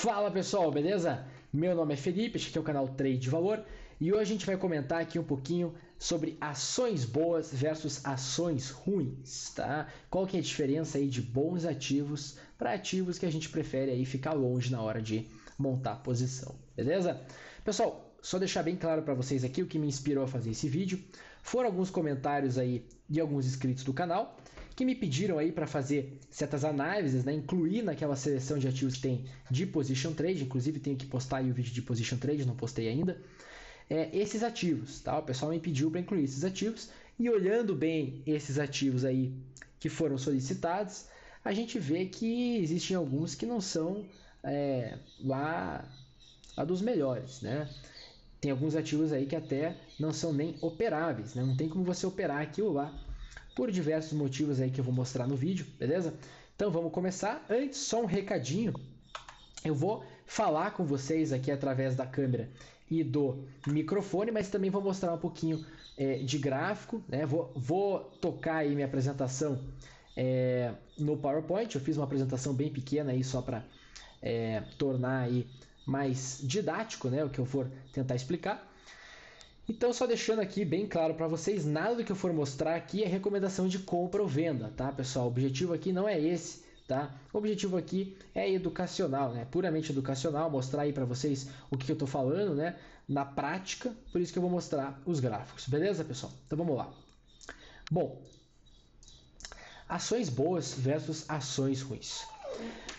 Fala pessoal, beleza? Meu nome é Felipe, este aqui é o canal Trade de Valor e hoje a gente vai comentar aqui um pouquinho sobre ações boas versus ações ruins, tá? Qual que é a diferença aí de bons ativos para ativos que a gente prefere aí ficar longe na hora de montar posição, beleza? Pessoal, só deixar bem claro para vocês aqui o que me inspirou a fazer esse vídeo foram alguns comentários aí de alguns inscritos do canal que me pediram aí para fazer certas análises, né, incluir naquela seleção de ativos que tem de Position Trade, inclusive tenho que postar aí o vídeo de Position Trade, não postei ainda, esses ativos, tá? O pessoal me pediu para incluir esses ativos e olhando bem esses ativos aí que foram solicitados, a gente vê que existem alguns que não são lá dos melhores, né? Tem alguns ativos aí que até não são nem operáveis, né? Não tem como você operar aquilo lá por diversos motivos aí que eu vou mostrar no vídeo, beleza? Então vamos começar. Antes, só um recadinho. Eu vou falar com vocês aqui através da câmera e do microfone, mas também vou mostrar um pouquinho de gráfico, né? Vou tocar aí minha apresentação no PowerPoint. Eu fiz uma apresentação bem pequena aí só para tornar aí mais didático, né, o que eu for tentar explicar. Então, só deixando aqui bem claro para vocês, nada do que eu for mostrar aqui é recomendação de compra ou venda, tá, pessoal? O objetivo aqui não é esse, tá? O objetivo aqui é educacional, né? Puramente educacional, mostrar aí para vocês o que eu estou falando, né, na prática, por isso que eu vou mostrar os gráficos, beleza, pessoal? Então, vamos lá. Bom, ações boas versus ações ruins.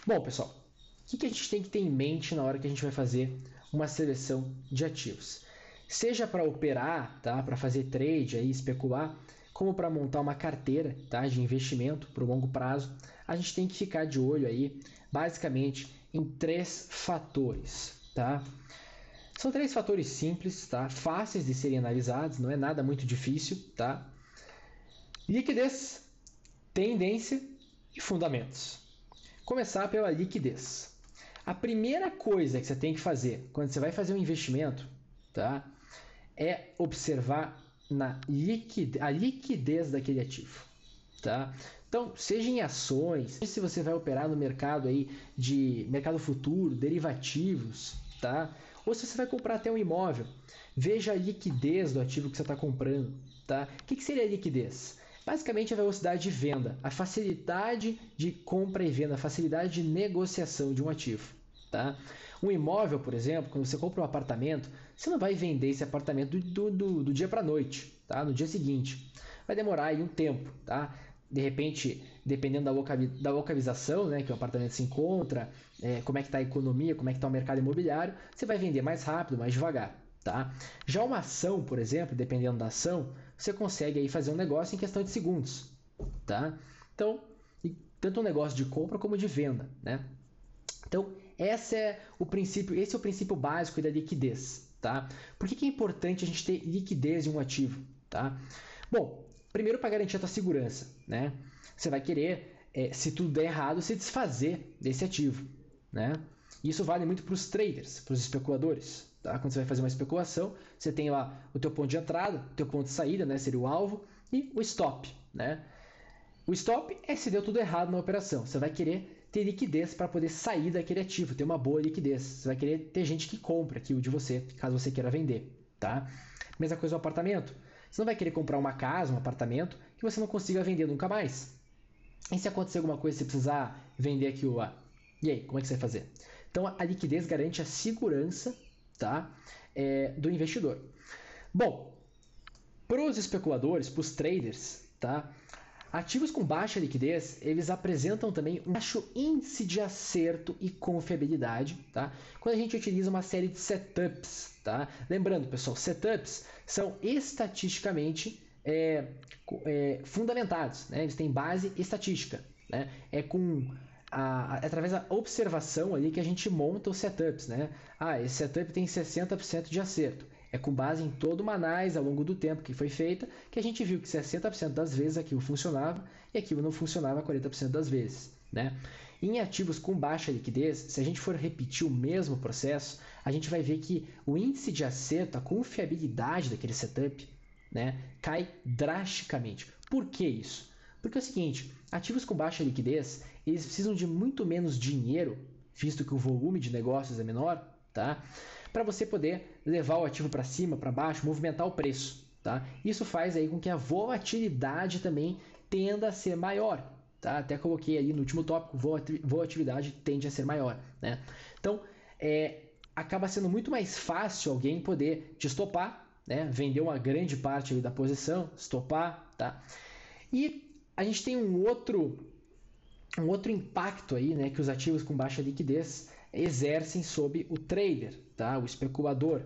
Bom, pessoal, o que a gente tem que ter em mente na hora que a gente vai fazer uma seleção de ativos? Seja para operar, tá? Para fazer trade, aí, especular, como para montar uma carteira, tá? De investimento para o longo prazo, a gente tem que ficar de olho aí, basicamente, em 3 fatores. Tá? São 3 fatores simples, tá? Fáceis de serem analisados, não é nada muito difícil. Tá? Liquidez, tendência e fundamentos. Começar pela liquidez. A primeira coisa que você tem que fazer quando você vai fazer um investimento, tá, é observar a liquidez daquele ativo. Tá? Então, seja em ações, se você vai operar no mercado aí de mercado futuro, derivativos, tá? Ou se você vai comprar até um imóvel, veja a liquidez do ativo que você está comprando. Tá? O que seria a liquidez? Basicamente a velocidade de venda, a facilidade de compra e venda, a facilidade de negociação de um ativo. Tá? Um imóvel, por exemplo, quando você compra um apartamento, você não vai vender esse apartamento do dia para a noite, tá? No dia seguinte. Vai demorar aí um tempo. Tá? De repente, dependendo da localização, né, que o apartamento se encontra, como é que está a economia, como é que está o mercado imobiliário, você vai vender mais rápido, mais devagar. Tá? Já uma ação, por exemplo, dependendo da ação, você consegue aí fazer um negócio em questão de segundos. Tá? Então, tanto um negócio de compra como de venda. Né? Então, esse é o princípio básico da liquidez. Tá? Por que é importante a gente ter liquidez em um ativo? Tá? Bom, primeiro para garantir a tua segurança. Né? Você vai querer, se tudo der errado, se desfazer desse ativo. Né? Isso vale muito para os traders, para os especuladores. Tá? Quando você vai fazer uma especulação, você tem lá o teu ponto de entrada, o teu ponto de saída, né? Seria o alvo, e o stop. Né? O stop é se deu tudo errado na operação. Você vai querer ter liquidez para poder sair daquele ativo, ter uma boa liquidez. Você vai querer ter gente que compra aquilo de você, caso você queira vender. Tá? Mesma coisa no apartamento. Você não vai querer comprar uma casa, um apartamento, que você não consiga vender nunca mais. E se acontecer alguma coisa, você precisar vender aquilo lá? E aí, como é que você vai fazer? Então, a liquidez garante a segurança, tá, do investidor. Bom, para os especuladores, para os traders, tá, ativos com baixa liquidez, eles apresentam também um baixo índice de acerto e confiabilidade, tá? Quando a gente utiliza uma série de setups, tá? Lembrando, pessoal, setups são estatisticamente fundamentados, né? Eles têm base estatística, né? Através da observação ali que a gente monta os setups, né? Esse setup tem 60% de acerto. É com base em toda uma análise ao longo do tempo que foi feita que a gente viu que 60% das vezes aquilo funcionava e aquilo não funcionava 40% das vezes. Né? Em ativos com baixa liquidez, se a gente for repetir o mesmo processo, a gente vai ver que o índice de acerto, a confiabilidade daquele setup, né, cai drasticamente. Por que isso? Porque é o seguinte, ativos com baixa liquidez, eles precisam de muito menos dinheiro visto que o volume de negócios é menor, tá? Para você poder levar o ativo para cima, para baixo, movimentar o preço, tá? Isso faz aí com que a volatilidade também tenda a ser maior, tá? Até coloquei ali no último tópico, volatilidade tende a ser maior, né? Então, acaba sendo muito mais fácil alguém poder te estopar, né? Vender uma grande parte ali da posição, estopar, tá? E a gente tem um outro impacto aí, né, que os ativos com baixa liquidez exercem sobre o trader, tá? O especulador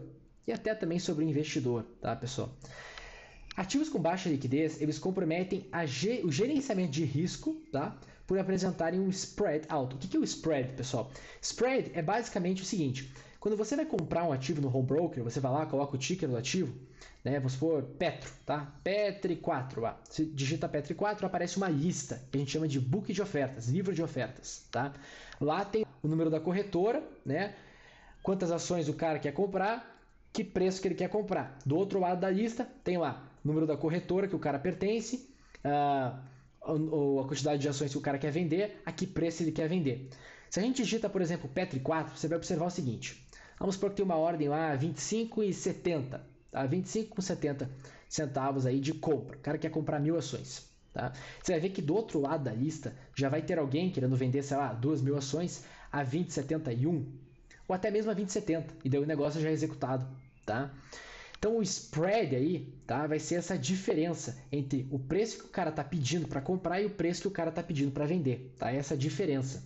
e até também sobre o investidor, tá, pessoal? Ativos com baixa liquidez, eles comprometem o gerenciamento de risco, tá? Por apresentarem um spread alto. O que é o spread, pessoal? Spread é basicamente o seguinte: quando você vai comprar um ativo no home broker, você vai lá, coloca o ticker do ativo, né? Vamos supor Petro, tá? Petri4, lá. Você digita Petri4, aparece uma lista que a gente chama de book de ofertas, livro de ofertas, tá? Lá tem o número da corretora, né? Quantas ações o cara quer comprar, que preço que ele quer comprar. Do outro lado da lista tem lá o número da corretora que o cara pertence, a quantidade de ações que o cara quer vender, a que preço ele quer vender. Se a gente digita, por exemplo, Petri4, você vai observar o seguinte: vamos supor que tem uma ordem lá 25,70, tá? 25,70 centavos aí de compra. O cara quer comprar 1.000 ações, tá? Você vai ver que do outro lado da lista já vai ter alguém querendo vender, sei lá, 2.000 ações a 20,71 ou até mesmo a 20,70 e daí o negócio já é executado, tá? Então o spread aí, tá, vai ser essa diferença entre o preço que o cara está pedindo para comprar e o preço que o cara está pedindo para vender, tá? Essa diferença.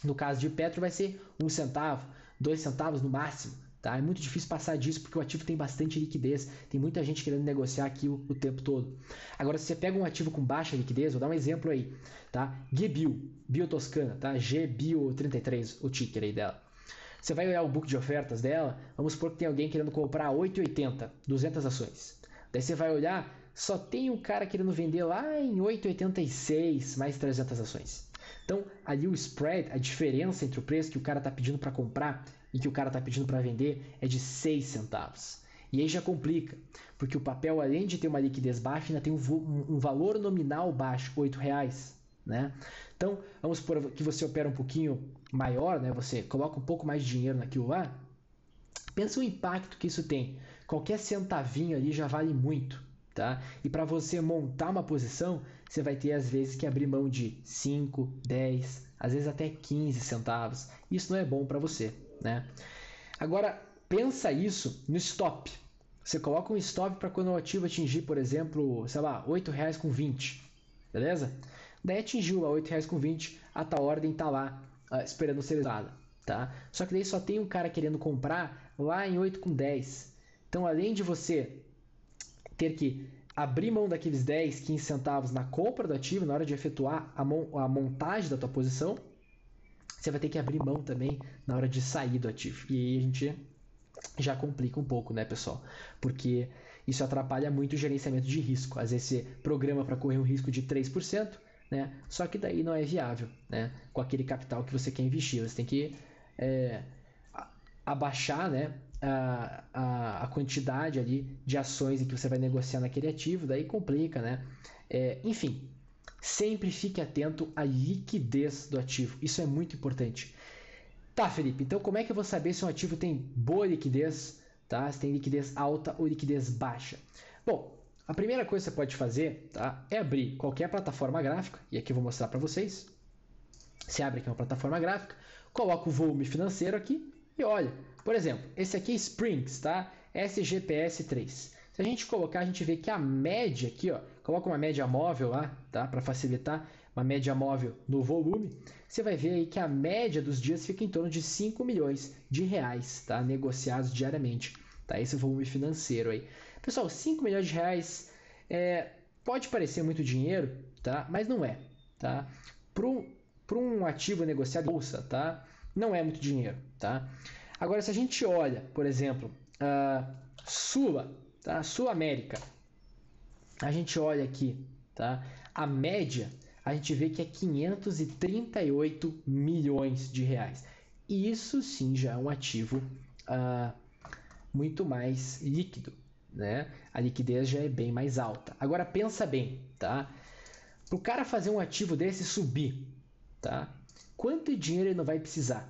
No caso de Petro vai ser 1 centavo, 2 centavos no máximo, tá? É muito difícil passar disso porque o ativo tem bastante liquidez, tem muita gente querendo negociar aqui o tempo todo. Agora, se você pega um ativo com baixa liquidez, vou dar um exemplo aí, tá? GBio, Biotoscana, tá? GBio33, o ticker aí dela. Você vai olhar o book de ofertas dela, vamos supor que tem alguém querendo comprar 8,80, 200 ações. Daí você vai olhar, só tem um cara querendo vender lá em 8,86, mais 300 ações. Então, ali o spread, a diferença entre o preço que o cara está pedindo para comprar e que o cara está pedindo para vender é de 6 centavos. E aí já complica, porque o papel, além de ter uma liquidez baixa, ainda tem um valor nominal baixo, R$8, né? Então, vamos supor que você opera um pouquinho maior, né? Você coloca um pouco mais de dinheiro naquilo lá. Pensa o impacto que isso tem. Qualquer centavinho ali já vale muito, tá? E para você montar uma posição, você vai ter às vezes que abrir mão de 5, 10, às vezes até 15 centavos. Isso não é bom para você, né? Agora, pensa isso no stop. Você coloca um stop para quando o ativo atingir, por exemplo, sei lá, R$8,20, beleza? Daí atingiu a R$8,20, a tua ordem está lá esperando ser usada, tá? Só que daí só tem um cara querendo comprar lá em 8,10. Então, além de você ter que abrir mão daqueles 10, 15 centavos na compra do ativo, na hora de efetuar a montagem da tua posição, você vai ter que abrir mão também na hora de sair do ativo. E aí a gente já complica um pouco, né, pessoal? Porque isso atrapalha muito o gerenciamento de risco. Às vezes você programa para correr um risco de 3%, né? Só que daí não é viável, né? Com aquele capital que você quer investir. Você tem que abaixar, né, a quantidade ali de ações em que você vai negociar naquele ativo, daí complica, né? Enfim, sempre fique atento à liquidez do ativo. Isso é muito importante. Tá, Felipe, então como é que eu vou saber se um ativo tem boa liquidez, tá? Se tem liquidez alta ou liquidez baixa? Bom, a primeira coisa que você pode fazer, tá, é abrir qualquer plataforma gráfica, e aqui eu vou mostrar para vocês. Você abre aqui uma plataforma gráfica, coloca o volume financeiro aqui e olha, por exemplo, esse aqui é Springs, tá? SGPS3. Se a gente colocar, a gente vê que a média aqui, ó, coloca uma média móvel lá, tá? Para facilitar, uma média móvel no volume, você vai ver aí que a média dos dias fica em torno de 5 milhões de reais, tá? Negociados diariamente, tá? Esse é o volume financeiro aí. Pessoal, 5 milhões de reais pode parecer muito dinheiro, tá? Mas não é, tá? Para um ativo negociado em bolsa, tá? Não é muito dinheiro, tá? Agora, se a gente olha, por exemplo, Sula, tá? Sul América, a gente olha aqui, tá? A média, a gente vê que é 538 milhões de reais. E isso sim já é um ativo muito mais líquido, né? A liquidez já é bem mais alta. Agora pensa bem, tá? Para o cara fazer um ativo desse subir, tá? quanto dinheiro ele não vai precisar,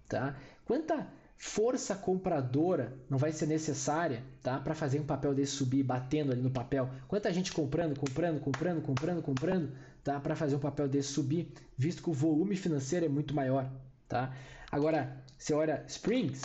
tá? Quanta força compradora não vai ser necessária, tá, para fazer um papel desse subir, batendo ali no papel? Quanta gente comprando, tá, para fazer um papel desse subir, visto que o volume financeiro é muito maior, tá? Agora, você olha Springs,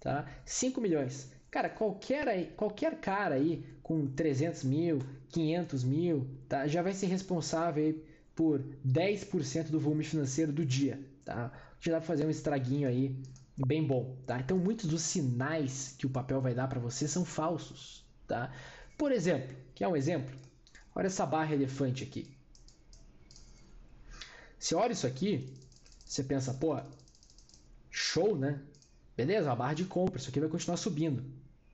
tá? 5 milhões. Cara, qualquer cara aí com 300 mil, 500 mil, tá, já vai ser responsável aí por 10% do volume financeiro do dia, tá? Já dá para fazer um estraguinho aí bem bom, tá? Então muitos dos sinais que o papel vai dar para você são falsos, tá? Por exemplo, quer um exemplo? Olha essa barra elefante aqui. Você olha isso aqui, você pensa, pô, show, né? Beleza, uma barra de compra, isso aqui vai continuar subindo,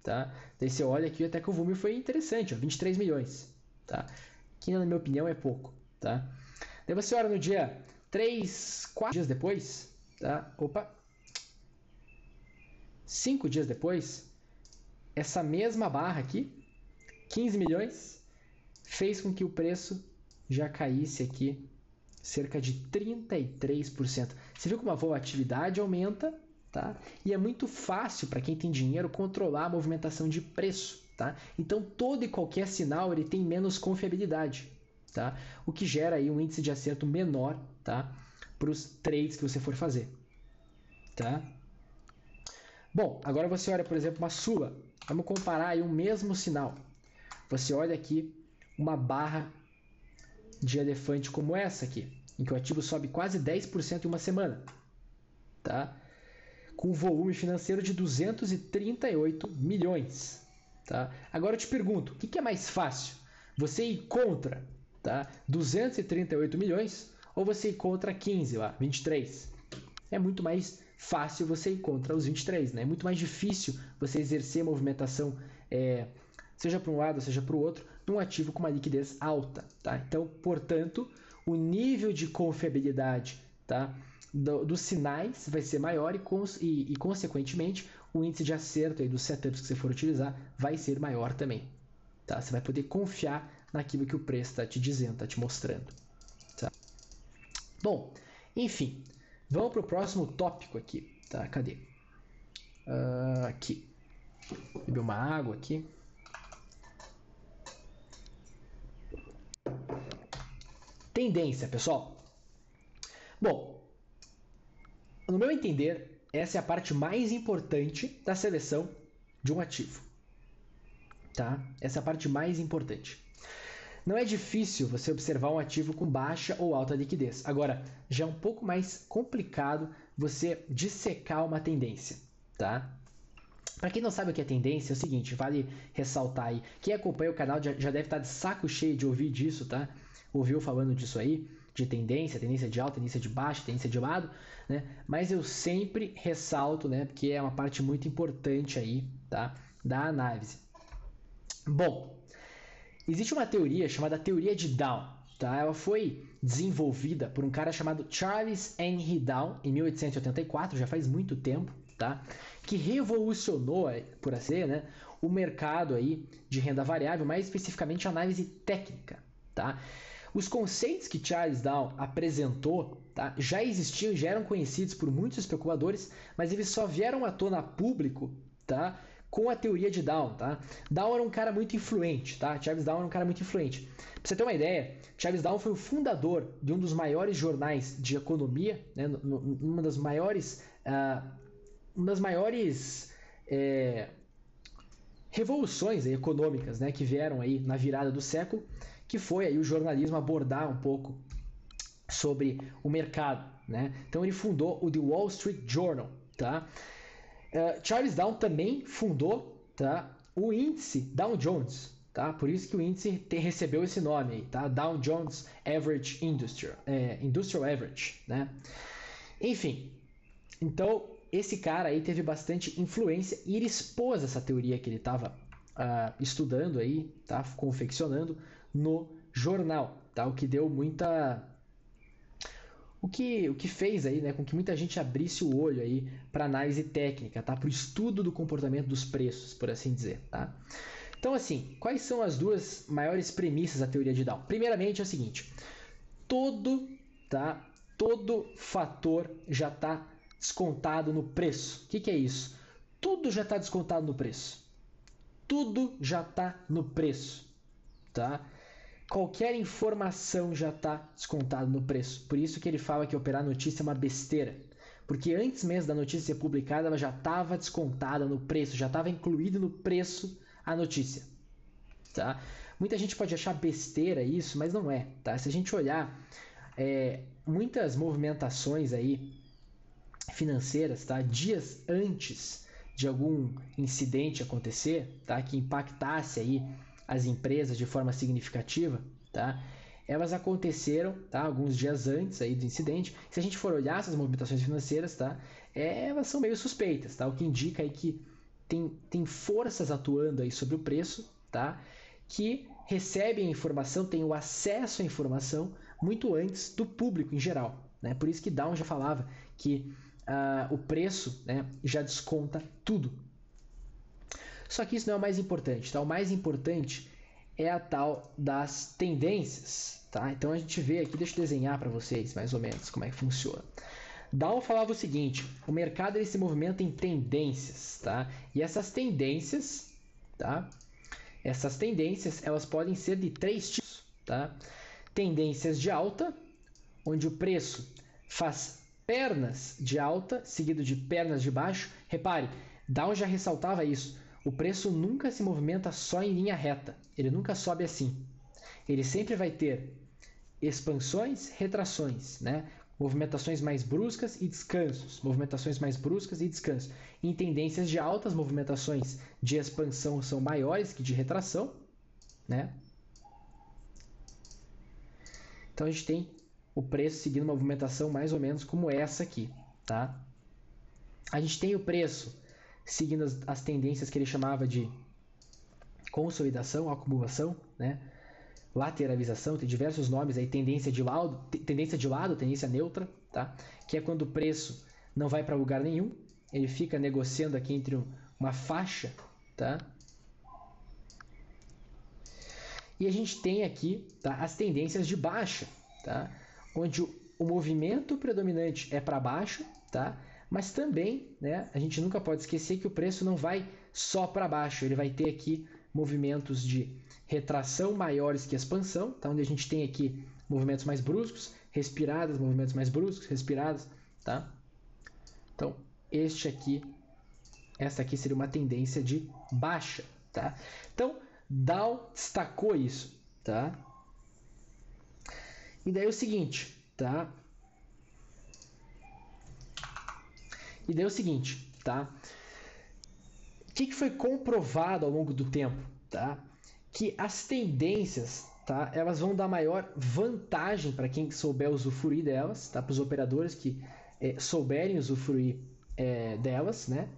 tá? Daí você olha aqui até que o volume foi interessante, ó, 23 milhões, tá? Que na minha opinião é pouco, tá? Daí você olha no dia 3, 4 dias depois, tá? Opa! 5 dias depois, essa mesma barra aqui, 15 milhões, fez com que o preço já caísse aqui cerca de 33%. Você viu como a volatilidade aumenta, tá? E é muito fácil para quem tem dinheiro controlar a movimentação de preço, tá? Então todo e qualquer sinal ele tem menos confiabilidade, tá? O que gera aí um índice de acerto menor, tá? Para os trades que você for fazer, tá? Bom, agora você olha, por exemplo, uma Sula. Vamos comparar aí o mesmo sinal. Você olha aqui uma barra de elefante como essa aqui, em que o ativo sobe quase 10% em uma semana, tá? Com um volume financeiro de 238 milhões, tá? Agora eu te pergunto, o que é mais fácil? Você ir contra, tá, 238 milhões ou você ir contra 15, lá, 23? É muito mais fácil você ir contra os 23, né? É muito mais difícil você exercer movimentação, seja para um lado, seja para o outro, num ativo com uma liquidez alta, tá? Então, portanto, o nível de confiabilidade, tá, dos sinais vai ser maior e, consequentemente, o índice de acerto aí dos setups que você for utilizar vai ser maior também, tá? Você vai poder confiar naquilo que o preço está te dizendo, está te mostrando, tá? Bom, enfim, vamos para o próximo tópico aqui, tá? Cadê? Aqui. Beber uma água aqui. Tendência, pessoal. Bom, no meu entender, essa é a parte mais importante da seleção de um ativo, tá? Essa é a parte mais importante. Não é difícil você observar um ativo com baixa ou alta liquidez. Agora, já é um pouco mais complicado você dissecar uma tendência, tá? Para quem não sabe o que é tendência, é o seguinte, vale ressaltar aí. Quem acompanha o canal já deve estar de saco cheio de ouvir disso, tá? Ouviu falando disso aí, de tendência de alta, tendência de baixa, tendência de lado, né? Mas eu sempre ressalto, né? Porque é uma parte muito importante aí, tá? Da análise. Bom, existe uma teoria chamada teoria de Down, tá? Ela foi desenvolvida por um cara chamado Charles Henry Down em 1884, já faz muito tempo, tá? Que revolucionou, por assim, né, o mercado aí de renda variável, mais especificamente a análise técnica, tá? Os conceitos que Charles Down apresentou, tá, já existiam, já eram conhecidos por muitos especuladores, mas eles só vieram à tona público, tá, com a teoria de Down, tá? Down era um cara muito influente, tá? Charles Down era um cara muito influente. Pra você ter uma ideia, Charles Down foi o fundador de um dos maiores jornais de economia, né? Uma das maiores revoluções econômicas, né, que vieram aí na virada do século, que foi aí o jornalismo abordar um pouco sobre o mercado, né? Então ele fundou o The Wall Street Journal, tá? Charles Down também fundou, tá, o índice Dow Jones, tá? Por isso que o índice recebeu esse nome aí, tá? Dow Jones Average Industrial Average, né? Enfim, então esse cara aí teve bastante influência e ele expôs essa teoria que ele estava estudando aí, tá? Confeccionando no jornal, tá? O que deu muita... O que fez aí, né, com que muita gente abrisse o olho aí para análise técnica, tá? Para o estudo do comportamento dos preços, por assim dizer, tá? Então, assim, quais são as duas maiores premissas da teoria de Dow? Primeiramente é o seguinte: todo todo fator já está descontado no preço. O que é isso? Tudo já está descontado no preço. Tudo já está no preço, tá? Qualquer informação já está descontado no preço. Por isso que ele fala que operar notícia é uma besteira. Porque antes mesmo da notícia ser publicada, ela já estava descontada no preço, já estava incluído no preço a notícia, tá? Muita gente pode achar besteira isso, mas não é, tá? Se a gente olhar muitas movimentações aí financeiras, tá? Dias antes de algum incidente acontecer, tá? Que impactasse aí as empresas de forma significativa, tá? Elas aconteceram, tá? Alguns dias antes aí do incidente. Se a gente for olhar essas movimentações financeiras, tá? Elas são meio suspeitas, tá? O que indica aí que tem forças atuando aí sobre o preço, tá? Que recebem a informação, têm o acesso à informação muito antes do público em geral, né? Por isso que Down já falava que o preço, né, já desconta tudo. Só que isso não é o mais importante, tá? O mais importante é a tal das tendências, tá? Então a gente vê aqui, deixa eu desenhar para vocês mais ou menos como é que funciona. Down falava o seguinte: o mercado ele se movimenta em tendências, tá? E essas tendências, tá? Essas tendências elas podem ser de 3 tipos, tá? Tendências de alta, onde o preço faz pernas de alta seguido de pernas de baixo. Repare, Down já ressaltava isso. O preço nunca se movimenta só em linha reta. Ele nunca sobe assim. Ele sempre vai ter expansões, retrações, né? Movimentações mais bruscas e descansos. Movimentações mais bruscas e descansos. Em tendências de alta, as movimentações de expansão são maiores que de retração, né? Então a gente tem o preço seguindo uma movimentação mais ou menos como essa aqui, tá? A gente tem o preço seguindo as tendências que ele chamava de consolidação, acumulação, né? Lateralização, tem diversos nomes aí, tendência de lado, tendência neutra, tá? Que é quando o preço não vai para lugar nenhum, ele fica negociando aqui entre uma faixa, tá? E a gente tem aqui, tá, as tendências de baixa, tá? Onde o movimento predominante é para baixo, tá? Mas também, né, a gente nunca pode esquecer que o preço não vai só para baixo, ele vai ter aqui movimentos de retração maiores que expansão, tá? Onde a gente tem aqui movimentos mais bruscos, respiradas, movimentos mais bruscos, respiradas, tá? Então, essa aqui seria uma tendência de baixa, tá? Então, Dow destacou isso, tá? E daí é o seguinte, tá? O que foi comprovado ao longo do tempo, tá? Que as tendências, tá? Elas vão dar maior vantagem para quem souber usufruir delas, tá? Para os operadores que souberem usufruir delas, né?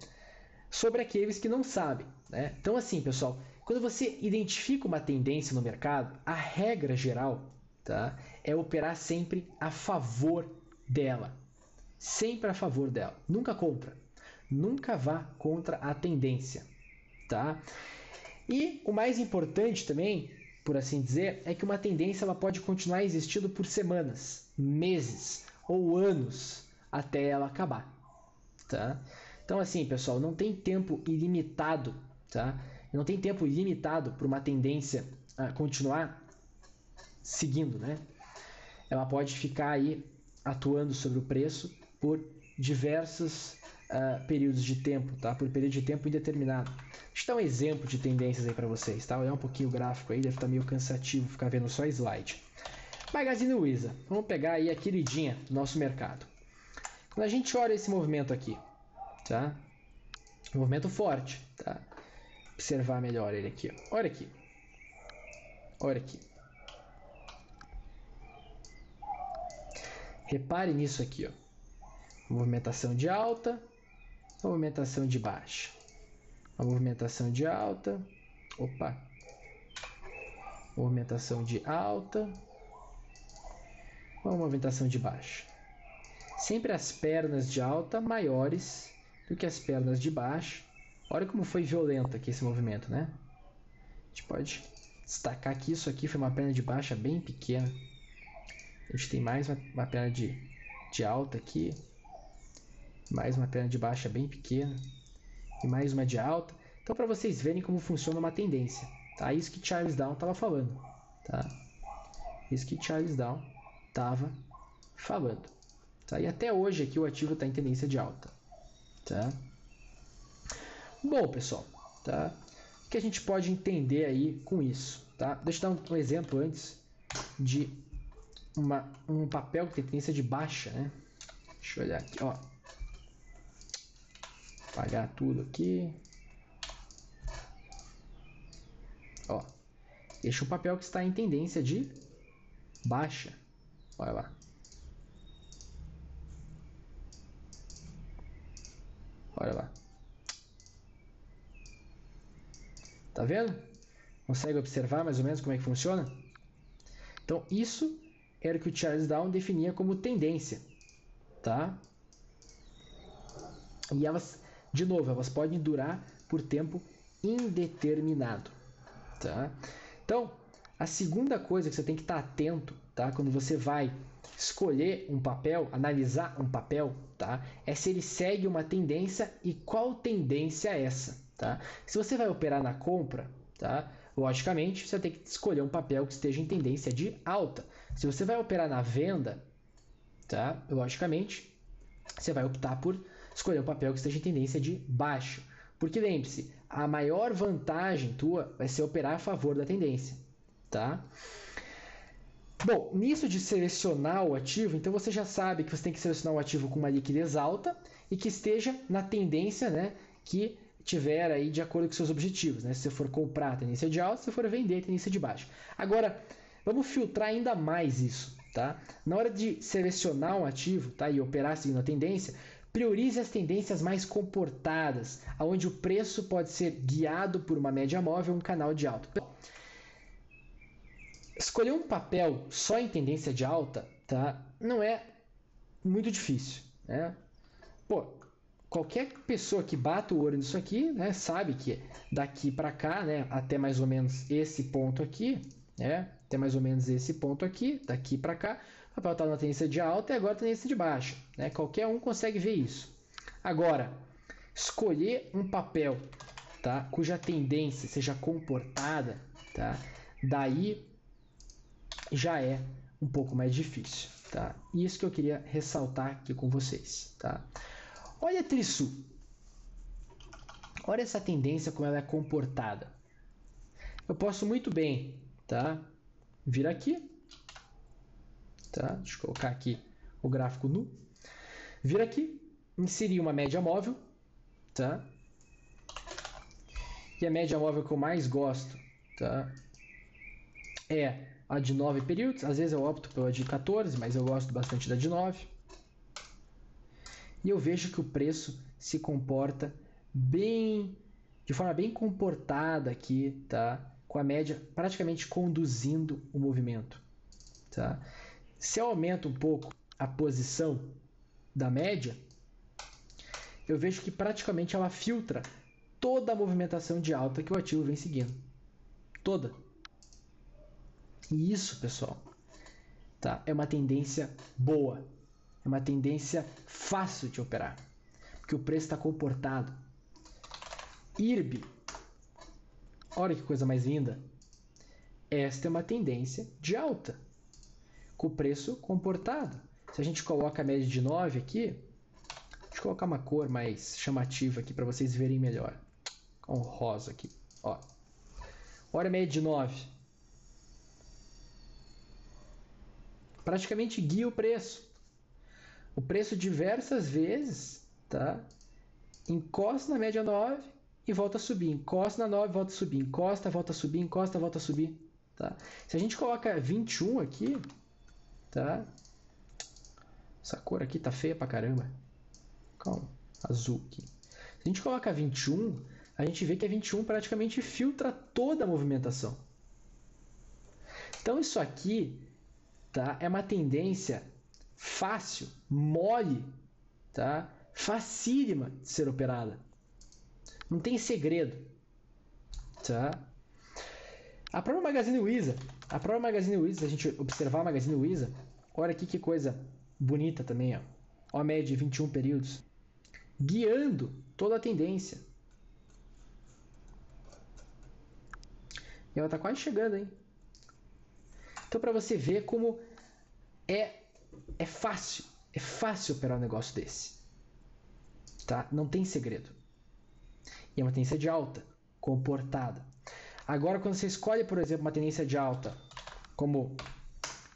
Sobre aqueles que não sabem, né? Então assim, pessoal, quando você identifica uma tendência no mercado, a regra geral, tá, é operar sempre a favor dela. Sempre a favor dela. Nunca contra. Nunca vá contra a tendência. Tá? E o mais importante também, por assim dizer, é que uma tendência ela pode continuar existindo por semanas, meses ou anos até ela acabar. Tá? Então assim, pessoal, não tem tempo ilimitado. Tá? Não tem tempo ilimitado para uma tendência continuar seguindo, né? Ela pode ficar aí atuando sobre o preço por diversos períodos de tempo, tá? Por período de tempo indeterminado. Deixa eu dar um exemplo de tendências aí para vocês, tá? Olhar um pouquinho o gráfico aí, deve estar meio cansativo ficar vendo só slide. Magazine Luiza, vamos pegar aí a queridinha do nosso mercado. Quando a gente olha esse movimento aqui, tá? Um movimento forte, tá? Observar melhor ele aqui, ó. Olha aqui. Olha aqui. Repare nisso aqui, ó. Movimentação de alta, movimentação de baixa. Uma movimentação de alta. Opa. Movimentação de alta. Uma movimentação de baixa. Sempre as pernas de alta maiores do que as pernas de baixa. Olha como foi violento aqui esse movimento, né? A gente pode destacar que isso aqui foi uma perna de baixa bem pequena. A gente tem mais uma perna de de alta aqui, mais uma perna de baixa bem pequena e mais uma de alta. Então, para vocês verem como funciona uma tendência, tá? Isso que Charles Down estava falando, tá? Isso que Charles Down estava falando, tá? E até hoje aqui o ativo está em tendência de alta, tá? Bom, pessoal, tá? O que a gente pode entender aí com isso, tá? Deixa eu dar um exemplo antes de um papel que tem tendência de baixa, né? Deixa eu olhar aqui, ó. Apagar tudo aqui. Ó, este é um papel que está em tendência de baixa. Olha lá. Olha lá. Tá vendo? Consegue observar mais ou menos como é que funciona? Então, isso era o que o Charles Down definia como tendência, tá? E elas, de novo, elas podem durar por tempo indeterminado, tá? Então, a segunda coisa que você tem que estar atento, tá? Quando você vai escolher um papel, analisar um papel, tá? É se ele segue uma tendência e qual tendência é essa, tá? Se você vai operar na compra, tá? Logicamente, você tem que escolher um papel que esteja em tendência de alta. Se você vai operar na venda, tá? Logicamente, você vai optar por escolher um papel que esteja em tendência de baixa. Porque lembre-se, a maior vantagem tua vai ser operar a favor da tendência, tá? Bom, nisso de selecionar o ativo, então você já sabe que você tem que selecionar um ativo com uma liquidez alta e que esteja na tendência, né, que tiver aí de acordo com seus objetivos, né? Se você for comprar a tendência de alta, se você for vender a tendência de baixa. Agora, vamos filtrar ainda mais isso, tá? Na hora de selecionar um ativo, tá, e operar seguindo a tendência, priorize as tendências mais comportadas, onde o preço pode ser guiado por uma média móvel ou um canal de alta. Escolher um papel só em tendência de alta, tá, não é muito difícil, né? Pô, qualquer pessoa que bata o olho nisso aqui, né, sabe que daqui para cá, né, até mais ou menos esse ponto aqui, né, até mais ou menos esse ponto aqui, daqui para cá, o papel está na tendência de alta e agora tendência de baixa, né? Qualquer um consegue ver isso. Agora, escolher um papel, tá, cuja tendência seja comportada, tá, daí já é um pouco mais difícil, tá? Isso que eu queria ressaltar aqui com vocês, tá? Olha a Trisul. Olha essa tendência como ela é comportada. Eu posso muito bem, tá, vir aqui, tá? Deixa eu colocar aqui o gráfico nu. Vir aqui, inserir uma média móvel, tá? E a média móvel que eu mais gosto, tá, é a de 9 períodos. Às vezes eu opto pela de 14, mas eu gosto bastante da de 9. E eu vejo que o preço se comporta bem, de forma bem comportada aqui, tá? Com a média praticamente conduzindo o movimento, tá? Se eu aumento um pouco a posição da média, eu vejo que praticamente ela filtra toda a movimentação de alta que o ativo vem seguindo. Toda. E isso, pessoal, tá, é uma tendência boa. É uma tendência fácil de operar, porque o preço está comportado. IRB, olha que coisa mais linda. Esta é uma tendência de alta, com o preço comportado. Se a gente coloca a média de 9 aqui, deixa eu colocar uma cor mais chamativa aqui para vocês verem melhor. Com rosa aqui, ó. Olha a média de 9. Praticamente guia o preço. O preço diversas vezes, tá, encosta na média 9 e volta a subir. Encosta na 9 e volta a subir. Encosta, volta a subir. Encosta, volta a subir. Tá? Se a gente coloca 21 aqui, tá? Essa cor aqui tá feia pra caramba. Calma, azul aqui. Se a gente coloca 21, a gente vê que a 21 praticamente filtra toda a movimentação. Então isso aqui, tá, é uma tendência fácil, mole, tá? Facílima de ser operada. Não tem segredo, tá? A própria Magazine Luiza, se a gente observar a Magazine Luiza, olha aqui que coisa bonita também, ó. Ó a média de 21 períodos. Guiando toda a tendência. E ela tá quase chegando, hein? Então, para você ver como é fácil operar um negócio desse. Tá? Não tem segredo. E é uma tendência de alta, comportada. Agora, quando você escolhe, por exemplo, uma tendência de alta, como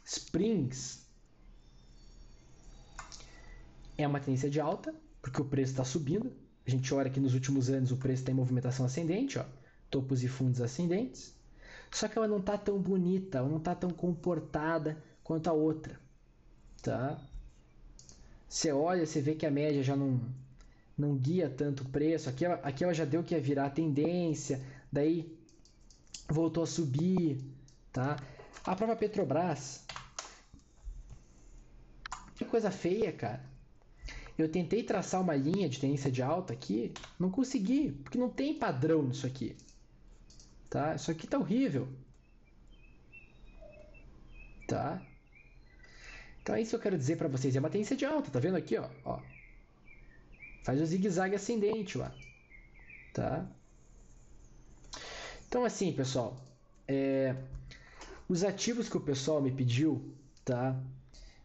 Springs, é uma tendência de alta, porque o preço está subindo. A gente olha que nos últimos anos o preço está em movimentação ascendente, ó, topos e fundos ascendentes. Só que ela não está tão bonita, ela não está tão comportada quanto a outra. Tá? Você olha, você vê que a média já não guia tanto o preço. Aqui ela já deu que ia virar a tendência, daí voltou a subir. Tá? A própria Petrobras. Que coisa feia, cara. Eu tentei traçar uma linha de tendência de alta aqui, não consegui, porque não tem padrão nisso aqui. Tá? Isso aqui tá horrível. Tá? Então é isso que eu quero dizer para vocês. É uma tendência de alta, tá vendo aqui, ó? Faz o zigue-zague ascendente lá. Tá? Então assim, pessoal, os ativos que o pessoal me pediu, tá?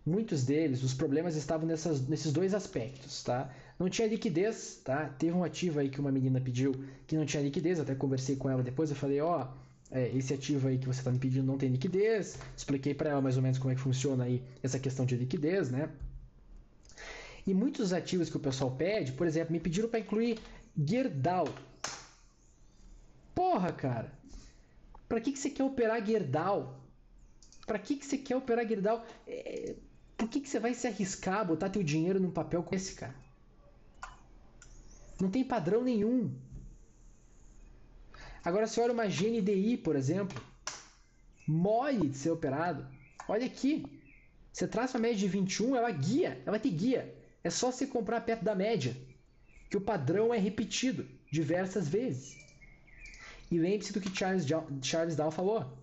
Muitos deles, os problemas estavam nesses dois aspectos, tá? Não tinha liquidez, tá? Teve um ativo aí que uma menina pediu que não tinha liquidez, até conversei com ela depois, eu falei, esse ativo aí que você está me pedindo não tem liquidez, expliquei para ela mais ou menos como é que funciona aí essa questão de liquidez, né? E muitos ativos que o pessoal pede, por exemplo, me pediram para incluir Gerdau. Porra, cara! Para que você quer operar Gerdau? Para que você quer operar Gerdau? Por que você vai se arriscar a botar teu dinheiro num papel como esse, cara? Não tem padrão nenhum. Agora, se olha uma GNDI, por exemplo, mole de ser operado. Olha aqui. Você traça uma média de 21, ela guia, ela te guia. É só você comprar perto da média, que o padrão é repetido diversas vezes. E lembre-se do que Charles Dow falou.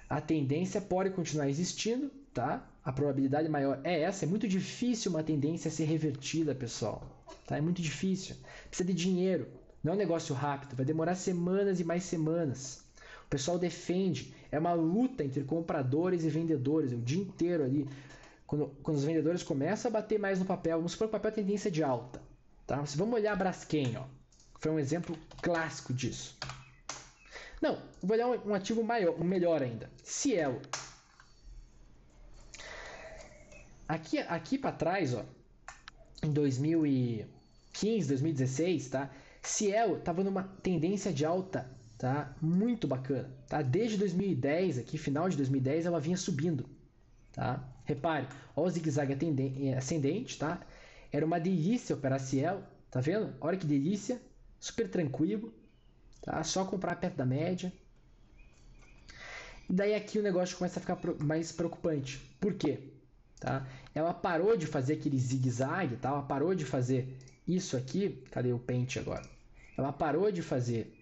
A tendência pode continuar existindo, tá? A probabilidade maior é essa. É muito difícil uma tendência ser revertida, pessoal. Tá? É muito difícil. Precisa de dinheiro. Não é um negócio rápido. Vai demorar semanas e mais semanas. O pessoal defende. É uma luta entre compradores e vendedores. O dia inteiro ali. Quando os vendedores começam a bater mais no papel. Vamos supor que o papel tem tendência de alta. Tá? Vamos olhar a Braskem. Ó. Foi um exemplo clássico disso. Não, vou olhar um ativo maior, um melhor ainda. Cielo. Aqui para trás, ó, em 2015, 2016, tá? Cielo estava numa tendência de alta, tá? Muito bacana, tá? Desde 2010, aqui final de 2010, ela vinha subindo, tá? Repare, ó o zigue-zague ascendente, tá? Era uma delícia operar Cielo, tá vendo? Olha que delícia, super tranquilo. Tá? Só comprar perto da média. E daí aqui o negócio começa a ficar mais preocupante. Por quê? Tá? Ela parou de fazer aquele zigue-zague, tá? Ela parou de fazer isso aqui. Cadê o pente agora? Ela parou de fazer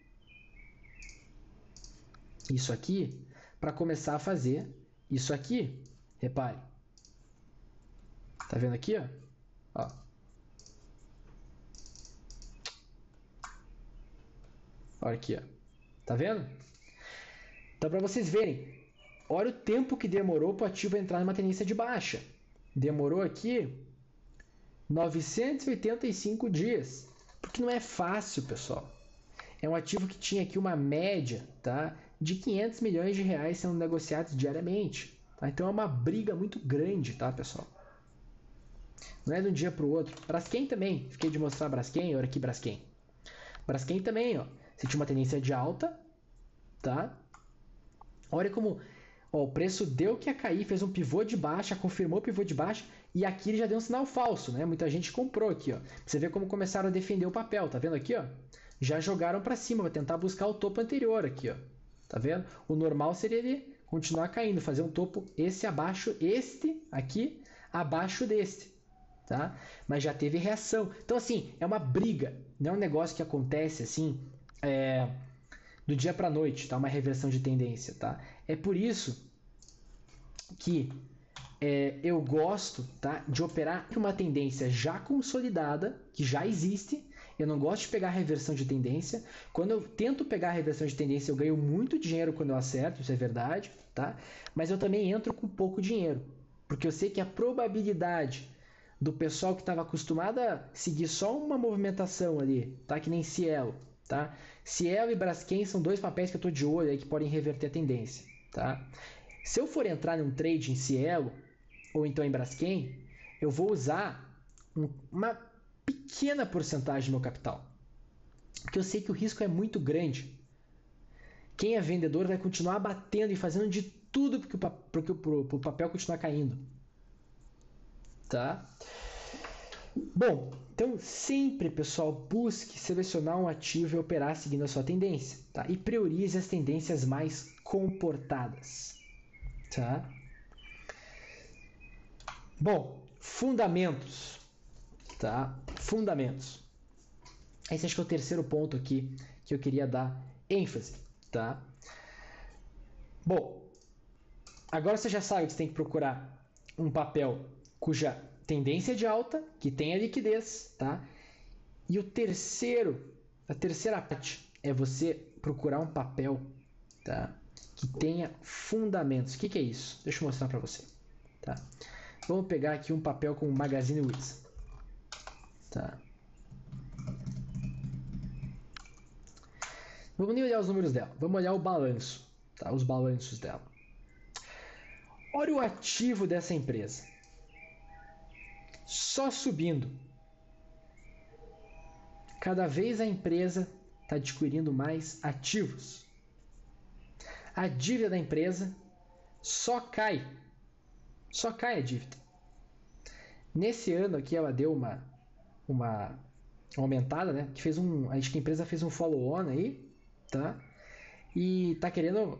isso aqui para começar a fazer isso aqui. Repare. Tá vendo aqui? Ó. Olha aqui, ó. Tá vendo? Então, para vocês verem, olha o tempo que demorou para o ativo entrar numa tendência de baixa. Demorou aqui 985 dias. Porque não é fácil, pessoal. É um ativo que tinha aqui uma média, tá, de 500 milhões de reais sendo negociados diariamente. Tá? Então é uma briga muito grande, tá, pessoal? Não é de um dia para o outro. Braskem também. Fiquei de mostrar Braskem, olha aqui Braskem. Braskem também, ó. Você tinha uma tendência de alta, tá? Olha como o preço deu que ia cair, fez um pivô de baixa, confirmou o pivô de baixa e aqui ele já deu um sinal falso, né? Muita gente comprou aqui, ó. Você vê como começaram a defender o papel, tá vendo aqui, ó? Já jogaram para cima, para tentar buscar o topo anterior aqui, ó. Tá vendo? O normal seria ele continuar caindo, fazer um topo esse abaixo, este aqui abaixo deste, tá? Mas já teve reação. Então assim, é uma briga, não é um negócio que acontece assim, do dia para a noite, tá? Uma reversão de tendência, tá? É por isso que eu gosto, tá, de operar uma tendência já consolidada, que já existe. Eu não gosto de pegar a reversão de tendência. Quando eu tento pegar a reversão de tendência, eu ganho muito dinheiro quando eu acerto, isso é verdade, tá? Mas eu também entro com pouco dinheiro, porque eu sei que a probabilidade do pessoal que estava acostumado a seguir só uma movimentação ali, tá? Que nem Cielo, tá? Cielo e Braskem são dois papéis que eu estou de olho aí que podem reverter a tendência, tá? Se eu for entrar num trade em Cielo ou então em Braskem, eu vou usar uma pequena porcentagem do meu capital, porque eu sei que o risco é muito grande. Quem é vendedor vai continuar batendo e fazendo de tudo para o papel continuar caindo, tá? Bom, então sempre, pessoal, busque selecionar um ativo e operar seguindo a sua tendência, tá? E priorize as tendências mais comportadas, tá? Bom, fundamentos, tá? Fundamentos. Esse acho que é o terceiro ponto aqui que eu queria dar ênfase, tá? Bom, agora você já sabe que você tem que procurar um papel cuja tendência é de alta, que tenha liquidez, tá? E a terceira parte é você procurar um papel, tá, que tenha fundamentos. O que é isso? Deixa eu mostrar para você, tá? Vamos pegar aqui um papel com o Magazine Luiza, tá? Vamos nem olhar os números dela, vamos olhar o balanço, tá? Os balanços dela. Olha o ativo dessa empresa, só subindo. Cada vez a empresa está adquirindo mais ativos. A dívida da empresa só cai a dívida. Nesse ano aqui ela deu uma aumentada, né? Que acho que a empresa fez um follow-on aí, tá? E tá querendo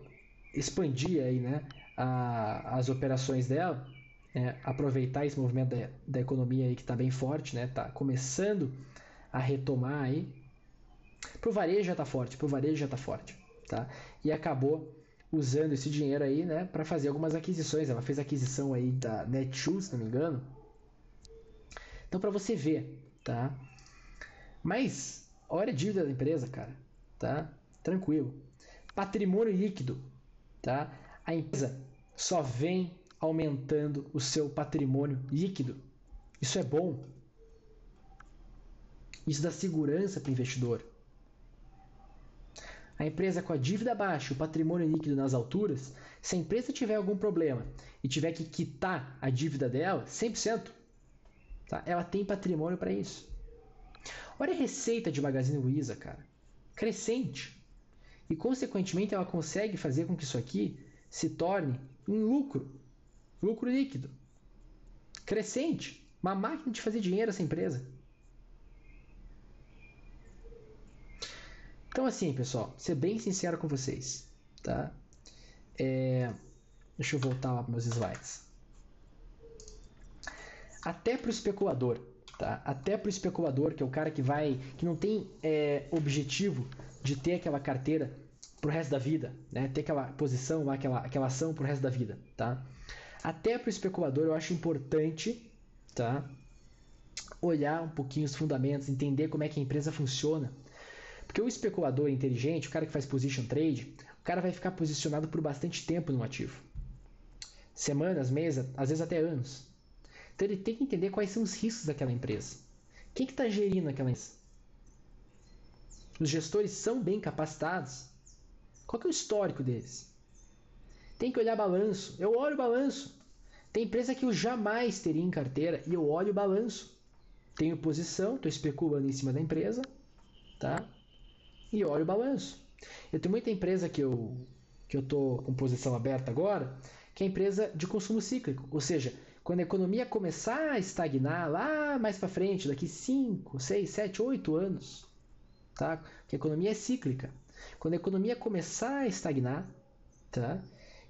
expandir aí, né? As operações dela, né? Aproveitar esse movimento da economia aí que tá bem forte, né? Tá começando a retomar aí. Pro varejo já tá forte, tá? E acabou usando esse dinheiro aí, né, para fazer algumas aquisições. Ela fez aquisição aí da Netshoes, se não me engano. Então, para você ver, tá? Mas olha a dívida da empresa, cara, tá? Tranquilo. Patrimônio líquido, tá? A empresa só vem aumentando o seu patrimônio líquido. Isso é bom. Isso dá segurança para o investidor. A empresa com a dívida baixa, o patrimônio líquido nas alturas, se a empresa tiver algum problema e tiver que quitar a dívida dela, 100%, tá? Ela tem patrimônio para isso. Olha a receita de Magazine Luiza, cara. Crescente. E, consequentemente, ela consegue fazer com que isso aqui se torne em lucro. Lucro líquido. Crescente. Uma máquina de fazer dinheiro essa empresa. Então, assim, pessoal, ser bem sincero com vocês, tá? Deixa eu voltar lá para meus slides. Até para o especulador, tá? Até para o especulador, que é o cara que não tem objetivo de ter aquela carteira pro resto da vida, né? Ter aquela posição lá, aquela ação pro resto da vida, tá? Até para o especulador eu acho importante, tá? Olhar um pouquinho os fundamentos, entender como é que a empresa funciona. Porque o especulador inteligente, o cara que faz position trade, o cara vai ficar posicionado por bastante tempo no ativo. Semanas, meses, às vezes até anos. Então ele tem que entender quais são os riscos daquela empresa. Quem que está gerindo aquela empresa? Os gestores são bem capacitados? Qual que é o histórico deles? Tem que olhar balanço. Eu olho o balanço. Tem empresa que eu jamais teria em carteira e eu olho o balanço. Tenho posição, estou especulando em cima da empresa, tá? E olho o balanço. Eu tenho muita empresa que eu estou com posição aberta agora, que é empresa de consumo cíclico. Ou seja, quando a economia começar a estagnar lá mais para frente, daqui 5, 6, 7, 8 anos, tá? Porque a economia é cíclica. Quando a economia começar a estagnar, tá?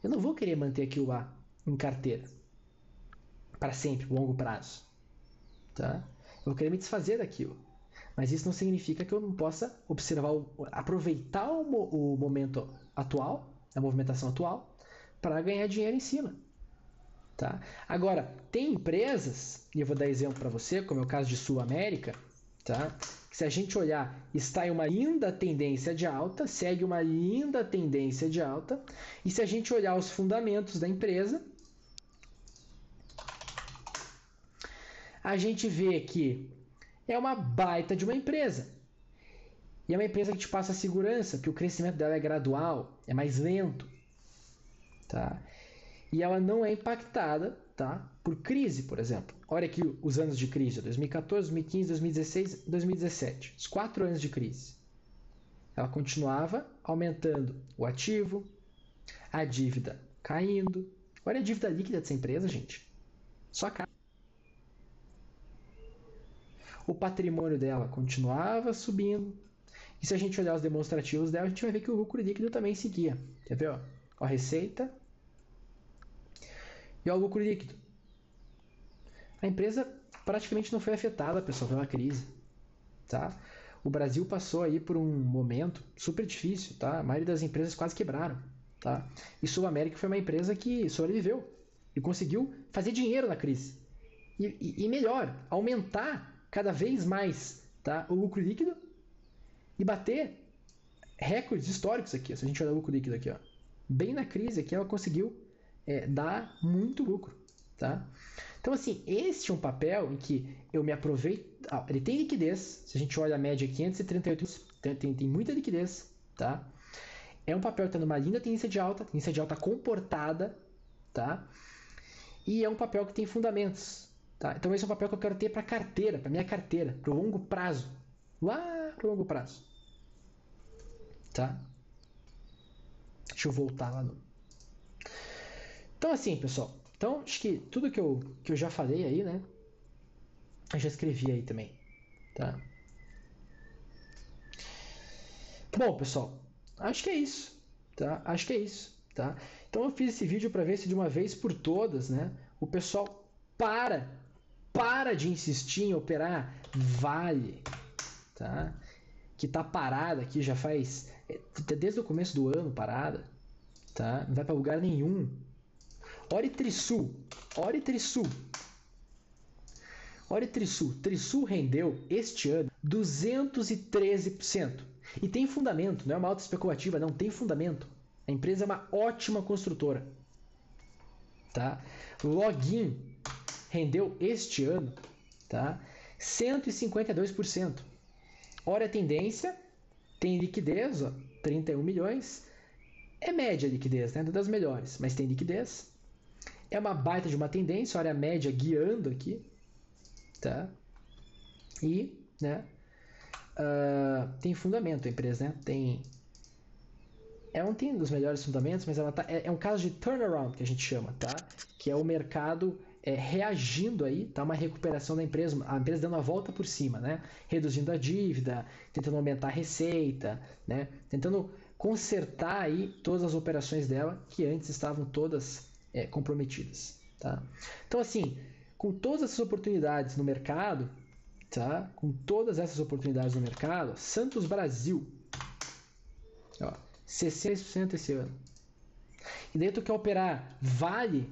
Eu não vou querer manter aquilo lá em carteira para sempre, longo prazo, tá? Eu vou querer me desfazer daquilo. Mas isso não significa que eu não possa aproveitar o momento atual, a movimentação atual, para ganhar dinheiro em cima. Tá? Agora, tem empresas, e eu vou dar exemplo para você, como é o caso de Sul América, tá? Que se a gente olhar, está em uma linda tendência de alta, segue uma linda tendência de alta, e se a gente olhar os fundamentos da empresa, a gente vê que é uma baita de uma empresa. E é uma empresa que te passa segurança, que o crescimento dela é gradual, é mais lento, tá? E ela não é impactada, tá, por crise, por exemplo. Olha aqui os anos de crise, 2014, 2015, 2016, 2017. Os 4 anos de crise. Ela continuava aumentando o ativo, a dívida caindo. Olha a dívida líquida dessa empresa, gente. Só cai. O patrimônio dela continuava subindo. E se a gente olhar os demonstrativos dela, a gente vai ver que o lucro líquido também seguia. Quer ver? Ó? A receita e o lucro líquido. A empresa praticamente não foi afetada, pessoal, pela crise. Tá? O Brasil passou aí por um momento super difícil. Tá? A maioria das empresas quase quebraram. Tá? E Sul América foi uma empresa que sobreviveu e conseguiu fazer dinheiro na crise. E melhor, aumentar cada vez mais, tá, o lucro líquido e bater recordes históricos aqui. Se a gente olhar o lucro líquido aqui, ó, bem na crise aqui, ela conseguiu dar muito lucro. Tá? Então, assim, este é um papel em que eu me aproveito. Ele tem liquidez. Se a gente olha a média 538, tem muita liquidez. Tá? É um papel que está numa linda tendência de alta comportada. Tá? E é um papel que tem fundamentos. Tá? Então, esse é um papel que eu quero ter para carteira, para minha carteira, para o longo prazo. Lá para o longo prazo. Tá? Deixa eu voltar lá no. Então, assim, pessoal. Então, acho que tudo que eu já falei aí, né? Eu já escrevi aí também. Tá? Bom, pessoal. Acho que é isso. Tá? Acho que é isso. Tá? Então, eu fiz esse vídeo para ver se de uma vez por todas, né? O pessoal para de insistir em operar Vale, tá? Que tá parada aqui já faz desde o começo do ano parada, tá? Não vai para lugar nenhum. Trisul rendeu este ano 213%. E tem fundamento, não é uma alta especulativa, não, tem fundamento. A empresa é uma ótima construtora. Tá? Login rendeu este ano, tá, 152%. Olha a tendência, tem liquidez, ó, 31 milhões. É média a liquidez, né? Não das melhores, mas tem liquidez. É uma baita de uma tendência, olha a média guiando aqui. Tá? E, né, tem fundamento a empresa, né? Ela não tem um dos melhores fundamentos, mas ela é um caso de turnaround que a gente chama, tá? Que é o mercado reagindo aí, tá? Uma recuperação da empresa, a empresa dando a volta por cima, né? Reduzindo a dívida, tentando aumentar a receita, né? Tentando consertar aí todas as operações dela que antes estavam todas comprometidas, tá? Então, assim, com todas essas oportunidades no mercado, tá? Com todas essas oportunidades no mercado, Santos Brasil, ó, 66% esse ano. E daí tu quer operar Vale,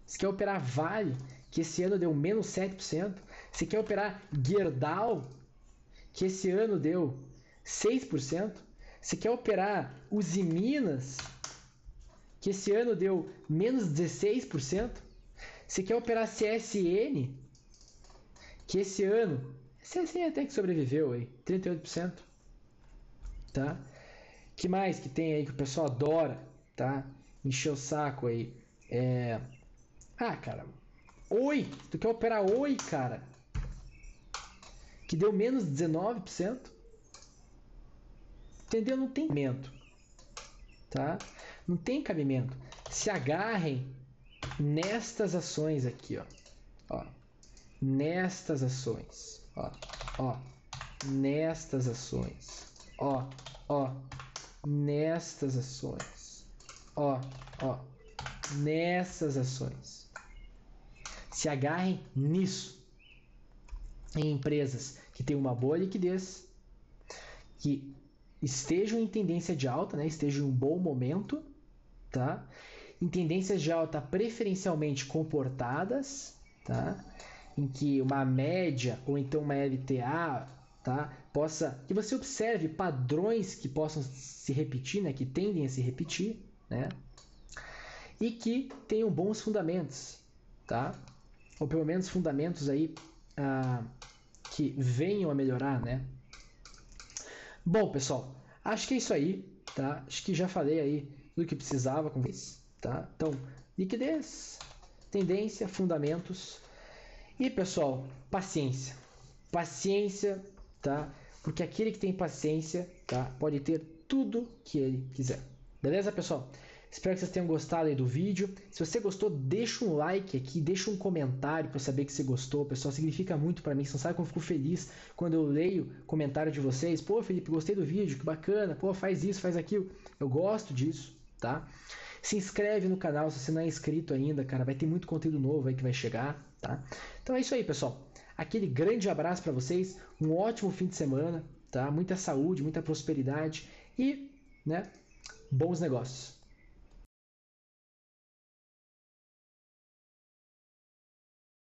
você quer operar Vale, que esse ano deu menos 7%. Você quer operar Gerdau, que esse ano deu 6%. Você quer operar Usiminas, que esse ano deu menos 16%. Você quer operar CSN, que esse ano, CSN até que sobreviveu aí, 38%. Tá? Que mais que tem aí que o pessoal adora, tá? Encher o saco aí. Cara, Oi, tu quer operar Oi, cara? Que deu menos 19%. Entendeu? Não tem cabimento, tá? Não tem cabimento. Se agarrem nestas ações aqui, ó. Nestas ações, ó. Nestas ações, ó. Nestas ações, ó. Nessas ações. Se agarrem nisso, em empresas que têm uma boa liquidez, que estejam em tendência de alta, né? Estejam em um bom momento, tá? em tendências de alta preferencialmente comportadas, tá? Em que uma média ou então uma LTA, tá? Que você observe padrões que possam se repetir, né? Que tendem a se repetir, né? E que tenham bons fundamentos, tá? Ou pelo menos fundamentos aí que venham a melhorar, né? Bom, pessoal, acho que é isso aí, tá? Acho que já falei aí do que precisava com vocês, tá? Então, liquidez, tendência, fundamentos e, pessoal, paciência. Paciência, tá? Porque aquele que tem paciência, tá? Pode ter tudo que ele quiser. Beleza, pessoal? Espero que vocês tenham gostado aí do vídeo. Se você gostou, deixa um like aqui, deixa um comentário para eu saber que você gostou. Pessoal, significa muito para mim. Você não sabe como eu fico feliz quando eu leio o comentário de vocês. Pô, Felipe, gostei do vídeo, que bacana. Pô, faz isso, faz aquilo. Eu gosto disso, tá? Se inscreve no canal se você não é inscrito ainda, cara. Vai ter muito conteúdo novo aí que vai chegar, tá? Então é isso aí, pessoal. Aquele grande abraço para vocês. Um ótimo fim de semana, tá? Muita saúde, muita prosperidade e, né, bons negócios.